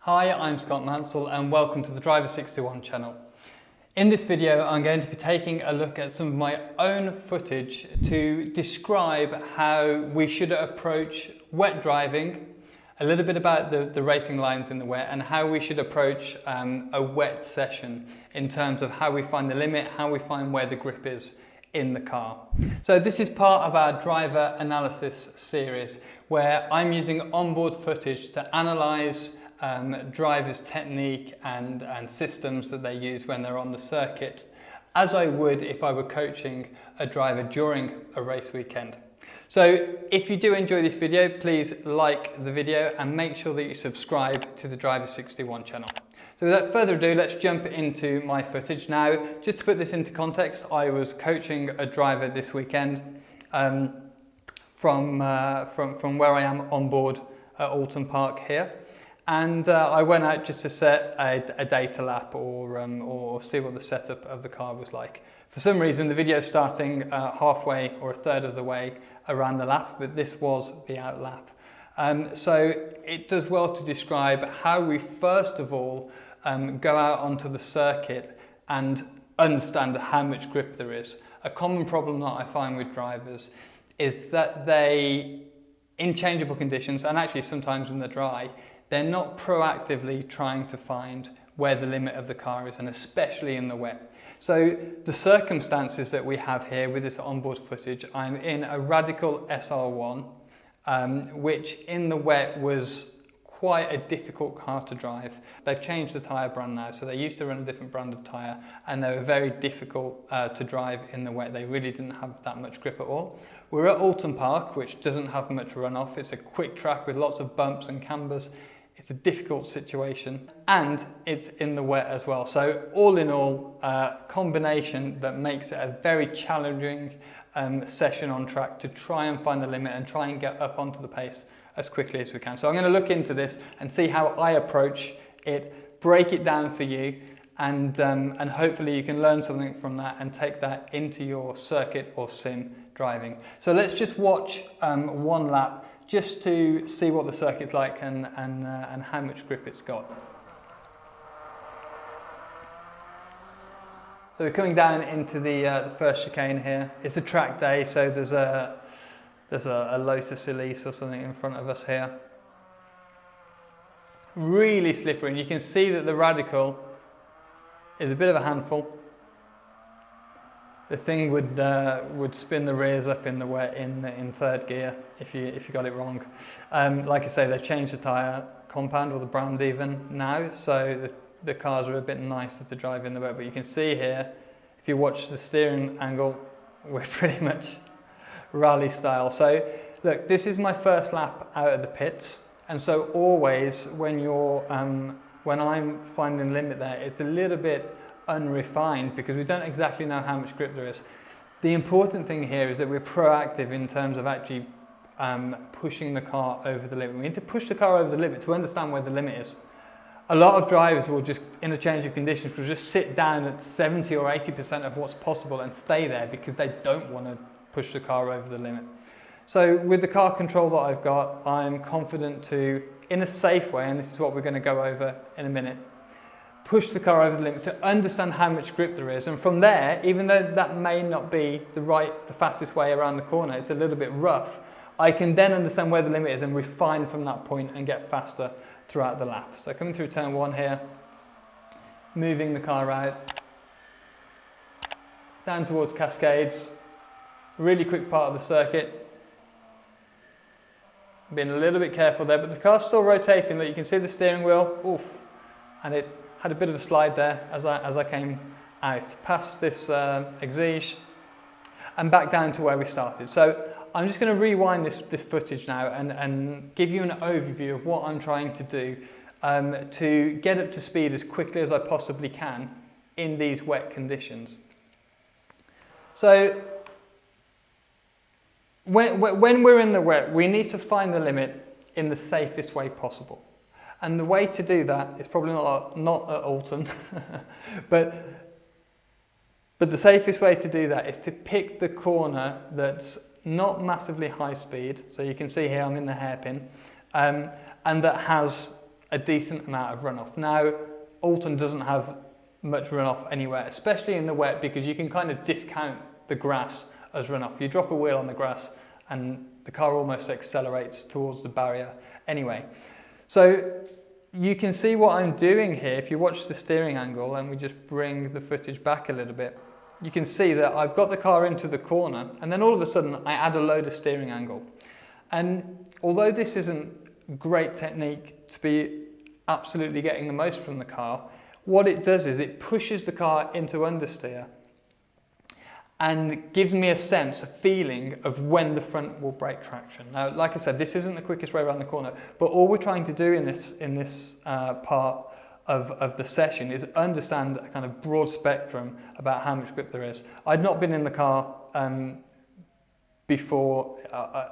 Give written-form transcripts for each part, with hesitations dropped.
Hi, I'm Scott Mansell and welcome to the Driver 61 channel. In this video I'm going to be taking a look at some of my own footage to describe how we should approach wet driving, a little bit about the racing lines in the wet, and how we should approach a wet session in terms of how we find the limit, how we find where the grip is in the car. So this is part of our driver analysis series where I'm using onboard footage to analyse drivers' technique and systems that they use when they're on the circuit, as I would if I were coaching a driver during a race weekend. So if you do enjoy this video, please like the video and make sure that you subscribe to the Driver 61 channel. So without further ado, let's jump into my footage. Now, just to put this into context, I was coaching a driver this weekend from where I am on board at Oulton Park here. And I went out just to set a data lap or see what the setup of the car was like. For some reason, the video is starting halfway or a third of the way around the lap, but this was the out lap. So it does well to describe how we first of all go out onto the circuit and understand how much grip there is. A common problem that I find with drivers is that they, in changeable conditions, and actually sometimes in the dry, they're not proactively trying to find where the limit of the car is, and especially in the wet. So the circumstances that we have here with this onboard footage, I'm in a Radical SR1, which in the wet was quite a difficult car to drive. They've changed the tyre brand now, so they used to run a different brand of tyre, and they were very difficult to drive in the wet. They really didn't have that much grip at all. We're at Oulton Park, which doesn't have much runoff. It's a quick track with lots of bumps and cambers. It's a difficult situation, and it's in the wet as well. So all in all, a combination that makes it a very challenging session on track to try and find the limit and try and get up onto the pace as quickly as we can. So I'm going to look into this and see how I approach it, break it down for you, and hopefully you can learn something from that and take that into your circuit or sim driving. So let's just watch one lap just to see what the circuit's like and how much grip it's got. So we're coming down into the first chicane here. It's a track day, so there's a Lotus Elise or something in front of us here. Really slippery, and you can see that the Radical is a bit of a handful. The thing would spin the rears up in the wet in third gear if you got it wrong. Like I say, they've changed the tyre compound or the brand even now, so the cars are a bit nicer to drive in the wet. But you can see here, if you watch the steering angle, we're pretty much rally style. So look, this is my first lap out of the pits, and so always when I'm finding the limit there, it's a little bit unrefined because we don't exactly know how much grip there is. The important thing here is that we're proactive in terms of actually pushing the car over the limit. We need to push the car over the limit to understand where the limit is. A lot of drivers will just, in a change of conditions, will just sit down at 70 or 80% of what's possible and stay there because they don't want to push the car over the limit. So with the car control that I've got, I'm confident to, in a safe way, and this is what we're going to go over in a minute, push the car over the limit to understand how much grip there is. And from there, even though that may not be the fastest way around the corner, it's a little bit rough, I can then understand where the limit is and refine from that point and get faster throughout the lap. So coming through turn one here, moving the car out, down towards Cascades, really quick part of the circuit. Being a little bit careful there, but the car's still rotating. Look, you can see the steering wheel, oof, and it had a bit of a slide there as I came out, past this exige and back down to where we started. So I'm just going to rewind this footage now and give you an overview of what I'm trying to do to get up to speed as quickly as I possibly can in these wet conditions. So when we're in the wet, we need to find the limit in the safest way possible. And the way to do that is probably not at Oulton, but the safest way to do that is to pick the corner that's not massively high speed. So you can see here I'm in the hairpin, and that has a decent amount of runoff. Now, Oulton doesn't have much runoff anywhere, especially in the wet, because you can kind of discount the grass as runoff. You drop a wheel on the grass and the car almost accelerates towards the barrier anyway. So you can see what I'm doing here. If you watch the steering angle and we just bring the footage back a little bit, you can see that I've got the car into the corner and then all of a sudden I add a load of steering angle. And although this isn't great technique to be absolutely getting the most from the car, what it does is it pushes the car into understeer and gives me a sense, a feeling of when the front will break traction. Now, like I said, this isn't the quickest way around the corner, but all we're trying to do in this part of the session is understand a kind of broad spectrum about how much grip there is. I'd not been in the car before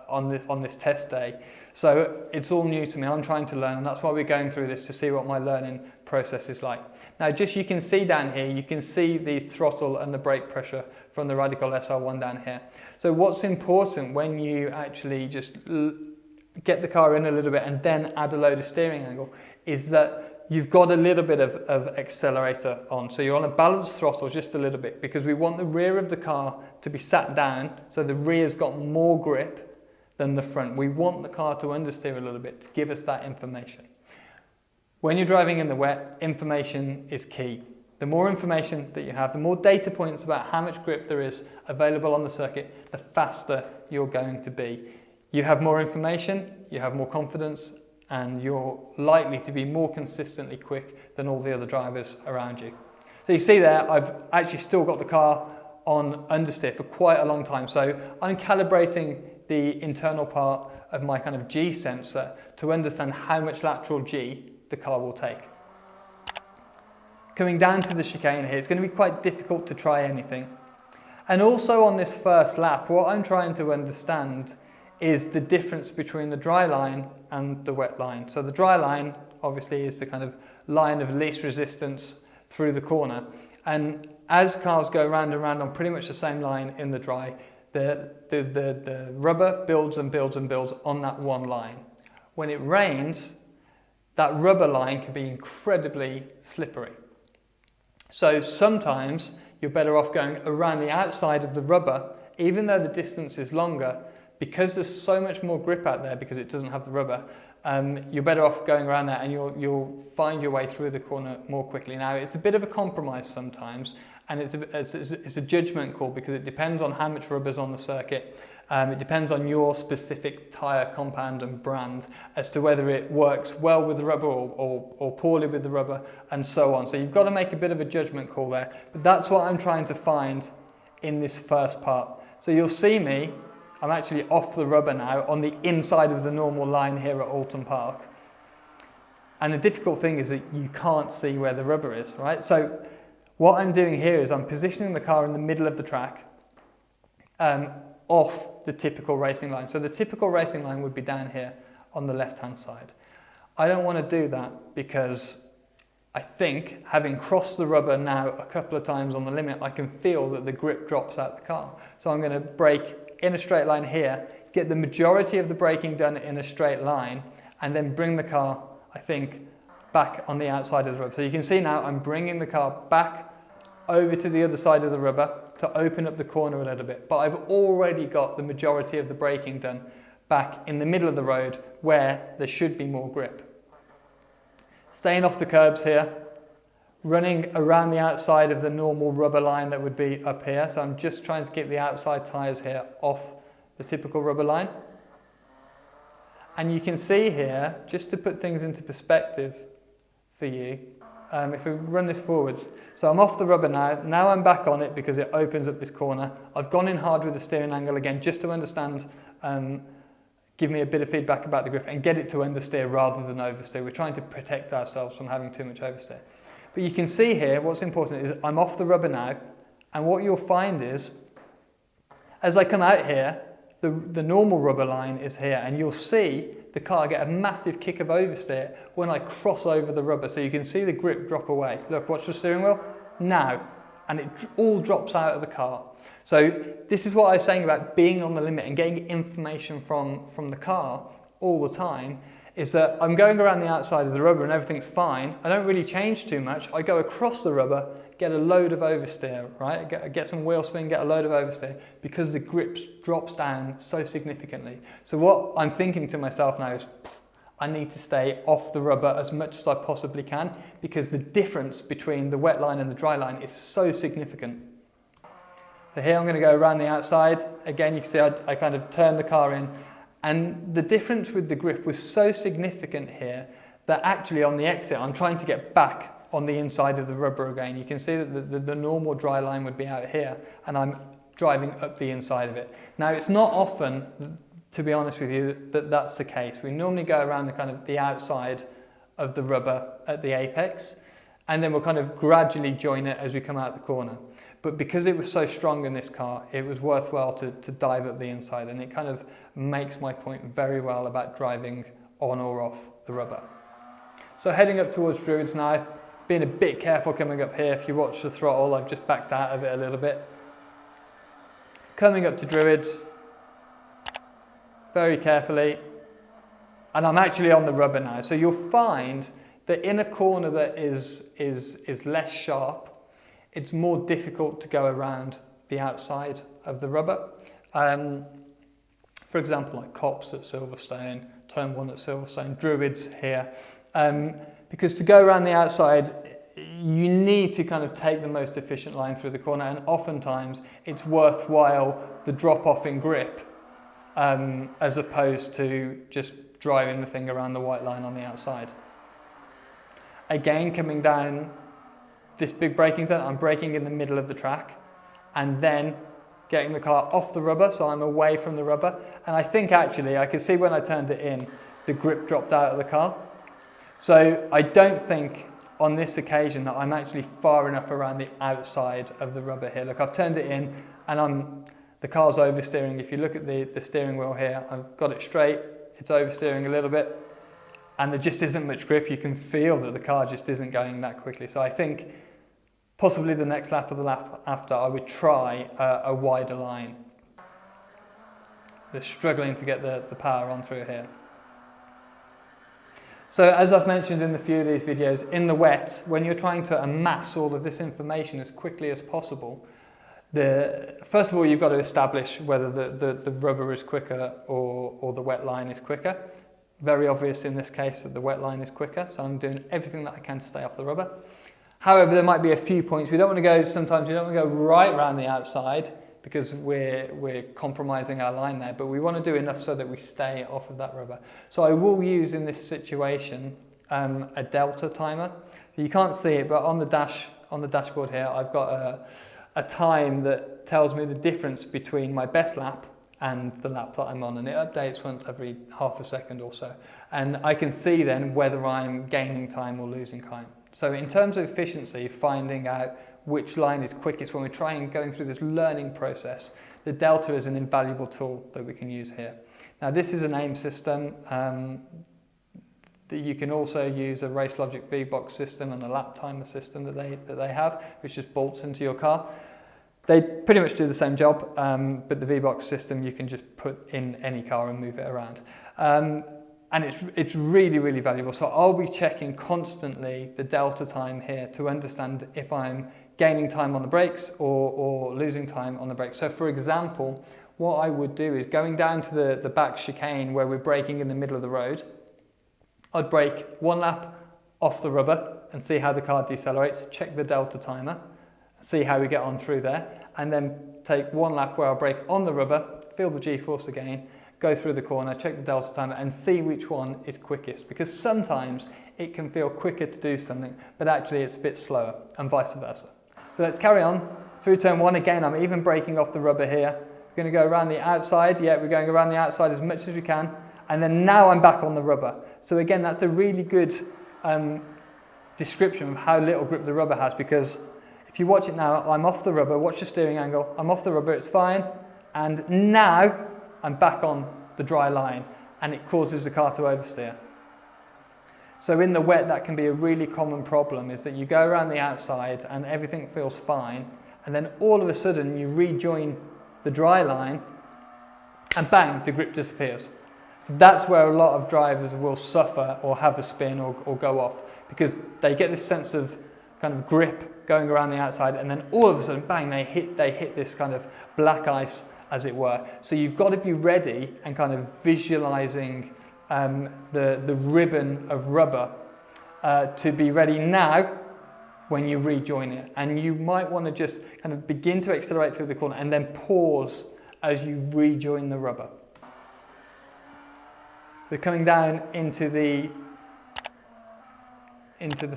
on this test day, so it's all new to me. I'm trying to learn, and that's why we're going through this, to see what my learning process is like. Now, just you can see down here, you can see the throttle and the brake pressure from the Radical SR1 down here. So what's important when you actually just get the car in a little bit and then add a load of steering angle is that you've got a little bit of accelerator on. So you're on a balanced throttle just a little bit, because we want the rear of the car to be sat down so the rear's got more grip than the front. We want the car to understeer a little bit to give us that information. When you're driving in the wet, information is key. The more information that you have, the more data points about how much grip there is available on the circuit, the faster you're going to be. You have more information, you have more confidence, and you're likely to be more consistently quick than all the other drivers around you. So you see there, I've actually still got the car on understeer for quite a long time. So I'm calibrating the internal part of my kind of G sensor to understand how much lateral G the car will take. Coming down to the chicane here, it's going to be quite difficult to try anything. And also on this first lap, what I'm trying to understand is the difference between the dry line and the wet line. So the dry line obviously is the kind of line of least resistance through the corner. And as cars go round and round on pretty much the same line in the dry, the rubber builds and builds and builds on that one line. When it rains, that rubber line can be incredibly slippery. So sometimes you're better off going around the outside of the rubber, even though the distance is longer, because there's so much more grip out there because it doesn't have the rubber. You're better off going around that, and you'll find your way through the corner more quickly. Now, it's a bit of a compromise sometimes, and it's a judgment call because it depends on how much rubber's on the circuit. It depends on your specific tyre compound and brand as to whether it works well with the rubber or poorly with the rubber, and so on. So you've got to make a bit of a judgment call there. But that's what I'm trying to find in this first part. So you'll see me, I'm actually off the rubber now on the inside of the normal line here at Oulton Park. And the difficult thing is that you can't see where the rubber is, right? So what I'm doing here is I'm positioning the car in the middle of the track, off the typical racing line. So the typical racing line would be down here on the left-hand side. I don't want to do that because I think, having crossed the rubber now a couple of times on the limit, I can feel that the grip drops out the car. So I'm going to brake in a straight line here, get the majority of the braking done in a straight line, and then bring the car, I think, back on the outside of the rubber. So you can see now I'm bringing the car back over to the other side of the rubber to open up the corner a little bit. But I've already got the majority of the braking done back in the middle of the road where there should be more grip. Staying off the curbs here, running around the outside of the normal rubber line that would be up here. So I'm just trying to keep the outside tyres here off the typical rubber line. And you can see here, just to put things into perspective for you, if we run this forwards, so I'm off the rubber now I'm back on it because it opens up this corner. I've gone in hard with the steering angle again just to understand, give me a bit of feedback about the grip and get it to understeer rather than oversteer. We're trying to protect ourselves from having too much oversteer. But you can see here, what's important is I'm off the rubber now, and what you'll find is, as I come out here, the normal rubber line is here, and you'll see the car get a massive kick of oversteer when I cross over the rubber. So you can see the grip drop away. Look, watch the steering wheel now, and it all drops out of the car. So this is what I was saying about being on the limit and getting information from the car all the time, is that I'm going around the outside of the rubber and everything's fine. I don't really change too much. I go across the rubber, get a load of oversteer, right? Get some wheel spin, get a load of oversteer because the grip drops down so significantly. So what I'm thinking to myself now is I need to stay off the rubber as much as I possibly can because the difference between the wet line and the dry line is so significant. So here I'm going to go around the outside. Again, you can see I kind of turn the car in. And the difference with the grip was so significant here that actually on the exit, I'm trying to get back on the inside of the rubber again. You can see that the normal dry line would be out here, and I'm driving up the inside of it. Now, it's not often, to be honest with you, that that's the case. We normally go around the kind of the outside of the rubber at the apex, and then we'll kind of gradually join it as we come out the corner. But because it was so strong in this car, it was worthwhile to dive up the inside, and it kind of makes my point very well about driving on or off the rubber. So heading up towards Druids now, being a bit careful coming up here. If you watch the throttle, I've just backed out of it a little bit. Coming up to Druids, very carefully, and I'm actually on the rubber now. So you'll find that in a corner that is less sharp, it's more difficult to go around the outside of the rubber. For example, like Cops at Silverstone, Turn 1 at Silverstone, Druids here. Because to go around the outside, you need to kind of take the most efficient line through the corner, and oftentimes it's worthwhile the drop off in grip as opposed to just driving the thing around the white line on the outside. Again, coming down this big braking zone, I'm braking in the middle of the track and then getting the car off the rubber, so I'm away from the rubber. And I think actually, I could see when I turned it in, the grip dropped out of the car. So I don't think on this occasion that I'm actually far enough around the outside of the rubber here. Look, I've turned it in and the car's oversteering. If you look at the steering wheel here, I've got it straight, it's oversteering a little bit, and there just isn't much grip. You can feel that the car just isn't going that quickly. So I think possibly the next lap or the lap after, I would try a wider line. Just struggling to get the power on through here. So as I've mentioned in a few of these videos, in the wet, when you're trying to amass all of this information as quickly as possible, first of all, you've got to establish whether the rubber is quicker or the wet line is quicker. Very obvious in this case that the wet line is quicker, so I'm doing everything that I can to stay off the rubber. However, there might be a few points. Sometimes we don't want to go right around the outside because we're compromising our line there, but we want to do enough so that we stay off of that rubber. So I will use in this situation a delta timer. You can't see it, but on the dashboard here, I've got a time that tells me the difference between my best lap and the lap that I'm on, and it updates once every half a second or so. And I can see then whether I'm gaining time or losing time. So in terms of efficiency, finding out which line is quickest when we're going through this learning process, the delta is an invaluable tool that we can use here. Now this is an aim system. That you can also use a Race Logic VBox system and a lap timer system that they have, which just bolts into your car. They pretty much do the same job, but the VBox system you can just put in any car and move it around. And it's really, really valuable. So I'll be checking constantly the delta time here to understand if I'm gaining time on the brakes or losing time on the brakes. So for example, what I would do is going down to the back chicane where we're braking in the middle of the road, I'd brake one lap off the rubber and see how the car decelerates, check the delta timer, see how we get on through there, and then take one lap where I'll brake on the rubber, feel the G-force again, go through the corner, check the delta timer and see which one is quickest, because sometimes it can feel quicker to do something, but actually it's a bit slower, and vice versa. So let's carry on through turn one. Again, I'm even braking off the rubber here. We're going to go around the outside. Yeah, we're going around the outside as much as we can. And then now I'm back on the rubber. So again, that's a really good description of how little grip the rubber has, because if you watch it now, I'm off the rubber, watch the steering angle, I'm off the rubber, it's fine. And now I'm back on the dry line and it causes the car to oversteer. So in the wet, that can be a really common problem, is that you go around the outside and everything feels fine, and then all of a sudden you rejoin the dry line and bang, the grip disappears. So That's where a lot of drivers will suffer or have a spin or go off, because they get this sense of kind of grip going around the outside, and then all of a sudden, bang, they hit this kind of black ice, as it were. So you've got to be ready and kind of visualizing the ribbon of rubber to be ready now when you rejoin it. And you might want to just kind of begin to accelerate through the corner and then pause as you rejoin the rubber. So coming down into the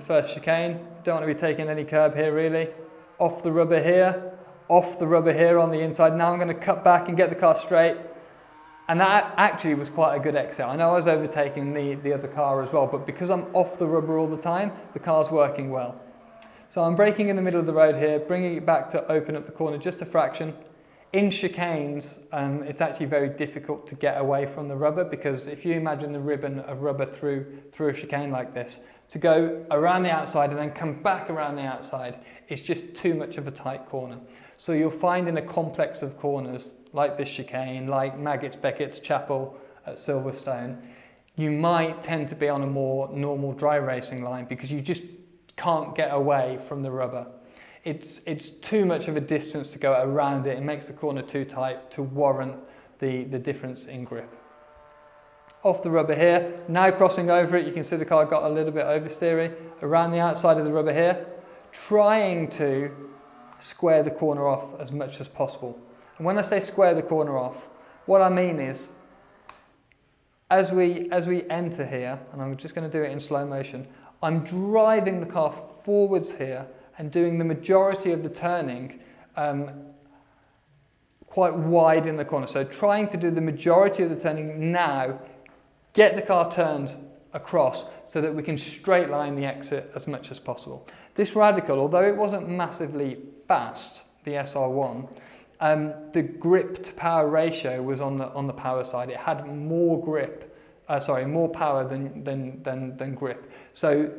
first chicane. Don't want to be taking any curb here really. Off the rubber here, off the rubber here on the inside. Now I'm going to cut back and get the car straight. And that actually was quite a good exit. I know I was overtaking the other car as well, but because I'm off the rubber all the time, the car's working well. So I'm braking in the middle of the road here, bringing it back to open up the corner just a fraction. In chicanes, it's actually very difficult to get away from the rubber, because if you imagine the ribbon of rubber through a chicane like this, to go around the outside and then come back around the outside is just too much of a tight corner. So you'll find in a complex of corners, like this chicane, like Maggots, Beckett's, Chapel at Silverstone, you might tend to be on a more normal dry racing line because you just can't get away from the rubber. It's too much of a distance to go around it. It makes the corner too tight to warrant the difference in grip. Off the rubber here, now crossing over it, you can see the car got a little bit oversteery. Around the outside of the rubber here, trying to square the corner off as much as possible. And when I say square the corner off, what I mean is, as we enter here, and I'm just going to do it in slow motion, I'm driving the car forwards here and doing the majority of the turning quite wide in the corner. So trying to do the majority of the turning now, get the car turned across so that we can straight line the exit as much as possible. This Radical, although it wasn't massively fast, the SR1, the grip to power ratio was on the power side. It had more grip, more power than grip. So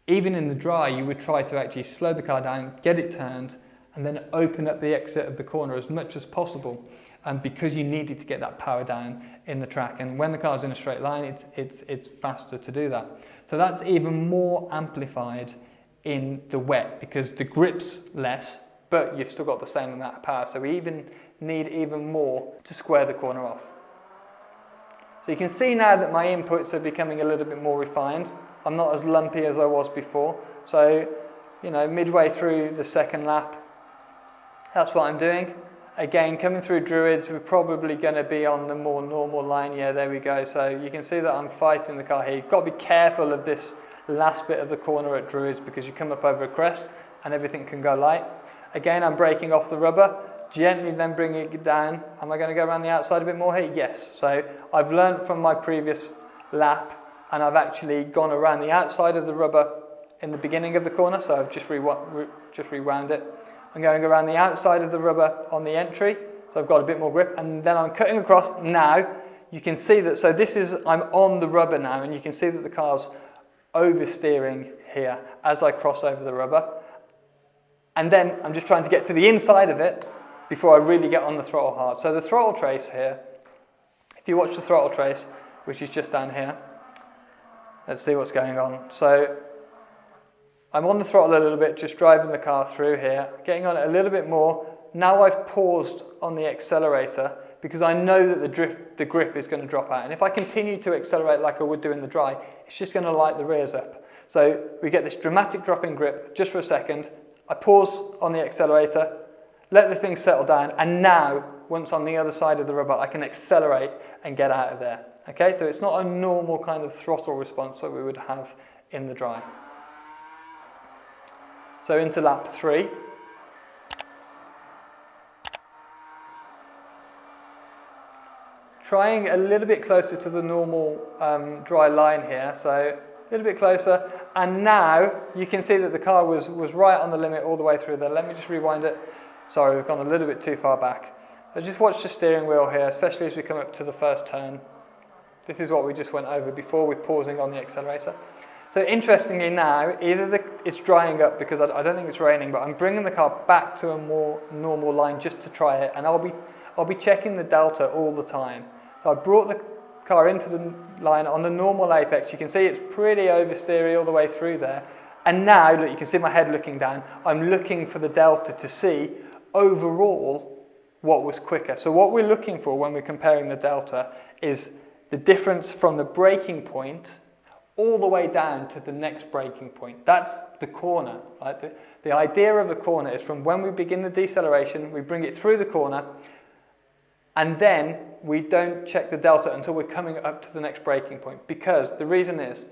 even in the dry, you would try to actually slow the car down, get it turned, and then open up the exit of the corner as much as possible, because you needed to get that power down in the track. And when the car's in a straight line, it's faster to do that. So that's even more amplified in the wet, because the grip's less, but you've still got the same amount of power. So we even need even more to square the corner off. So you can see now that my inputs are becoming a little bit more refined. I'm not as lumpy as I was before. So, midway through the second lap, that's what I'm doing. Again, coming through Druids, we're probably going to be on the more normal line. Yeah, there we go. So you can see that I'm fighting the car here. You've got to be careful of this last bit of the corner at Druids, because you come up over a crest and everything can go light. Again, I'm braking off the rubber, gently then bringing it down. Am I going to go around the outside a bit more here? Yes. So I've learned from my previous lap, and I've actually gone around the outside of the rubber in the beginning of the corner, so I've just rewound it. I'm going around the outside of the rubber on the entry, so I've got a bit more grip, and then I'm cutting across. Now, you can see that, so I'm on the rubber now, and you can see that the car's oversteering here as I cross over the rubber. And then I'm just trying to get to the inside of it before I really get on the throttle hard. So the throttle trace here, if you watch the throttle trace, which is just down here, let's see what's going on. So I'm on the throttle a little bit, just driving the car through here, getting on it a little bit more. Now I've paused on the accelerator because I know that the grip is going to drop out. And if I continue to accelerate like I would do in the dry, it's just going to light the rears up. So we get this dramatic drop in grip just for a second. I pause on the accelerator, let the thing settle down, and now, once on the other side of the rubber, I can accelerate and get out of there. Okay, so it's not a normal kind of throttle response that we would have in the dry. So into lap 3. Trying a little bit closer to the normal dry line here, so a little bit closer, and now you can see that the car was right on the limit all the way through there. Let me just rewind it. Sorry, we've gone a little bit too far back. So just watch the steering wheel here, especially as we come up to the first turn. This is what we just went over before with pausing on the accelerator. So interestingly now, it's drying up because I don't think it's raining, but I'm bringing the car back to a more normal line just to try it, and I'll be checking the delta all the time. So So I brought the car into the line on the normal apex. You can see it's pretty oversteery all the way through there. And now, look, you can see my head looking down. I'm looking for the delta to see overall what was quicker. So what we're looking for when we're comparing the delta is the difference from the braking point all the way down to the next braking point. That's the corner. Right? The idea of a corner is from when we begin the deceleration, we bring it through the corner, and then we don't check the delta until we're coming up to the next braking point. Because the reason is,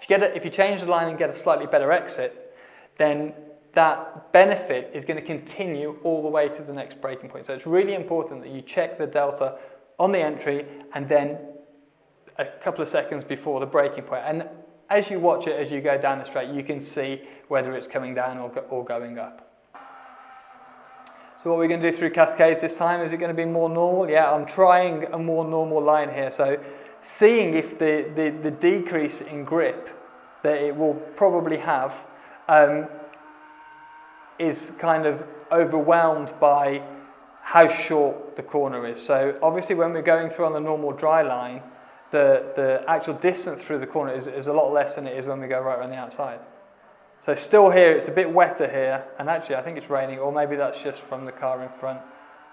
if you change the line and get a slightly better exit, then that benefit is going to continue all the way to the next braking point. So it's really important that you check the delta on the entry and then a couple of seconds before the braking point. And as you watch it, as you go down the straight, you can see whether it's coming down or going up. So what we're going to do through Cascades this time, is it going to be more normal? Yeah, I'm trying a more normal line here. So seeing if the decrease in grip that it will probably have is kind of overwhelmed by how short the corner is. So obviously when we're going through on the normal dry line, the actual distance through the corner is a lot less than it is when we go right around the outside. So still here, it's a bit wetter here, and actually I think it's raining, or maybe that's just from the car in front.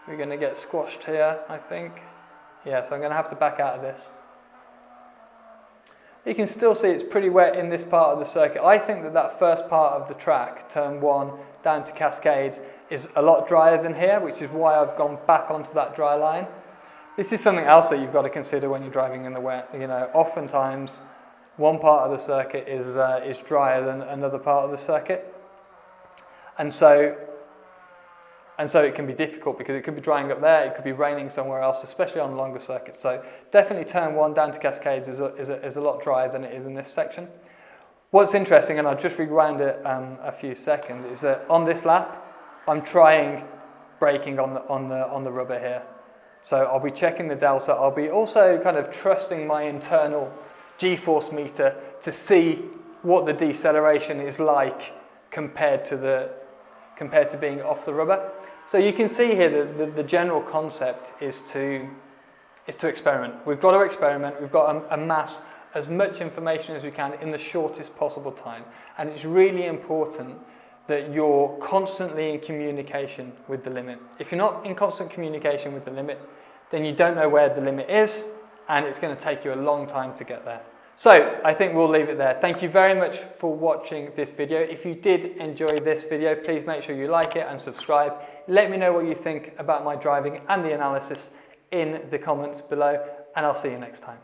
We're going to get squashed here, I think. Yeah, so I'm going to have to back out of this. You can still see it's pretty wet in this part of the circuit. I think that first part of the track, turn 1 down to Cascades, is a lot drier than here, which is why I've gone back onto that dry line. This is something else that you've got to consider when you're driving in the wet. You know, oftentimes one part of the circuit is drier than another part of the circuit, and so it can be difficult because it could be drying up there, it could be raining somewhere else, especially on longer circuits. So definitely turn 1 down to Cascades is a lot drier than it is in this section. What's interesting, and I'll just rewind it a few seconds, is that on this lap, I'm trying braking on the rubber here. So I'll be checking the delta. I'll be also kind of trusting my internal G-force meter to see what the deceleration is like compared to being off the rubber. So you can see here that the general concept is to experiment. We've got to experiment. We've got to amass as much information as we can in the shortest possible time. And it's really important that you're constantly in communication with the limit. If you're not in constant communication with the limit, then you don't know where the limit is, and it's going to take you a long time to get there. So I think we'll leave it there. Thank you very much for watching this video. If you did enjoy this video, please make sure you like it and subscribe. Let me know what you think about my driving and the analysis in the comments below, and I'll see you next time.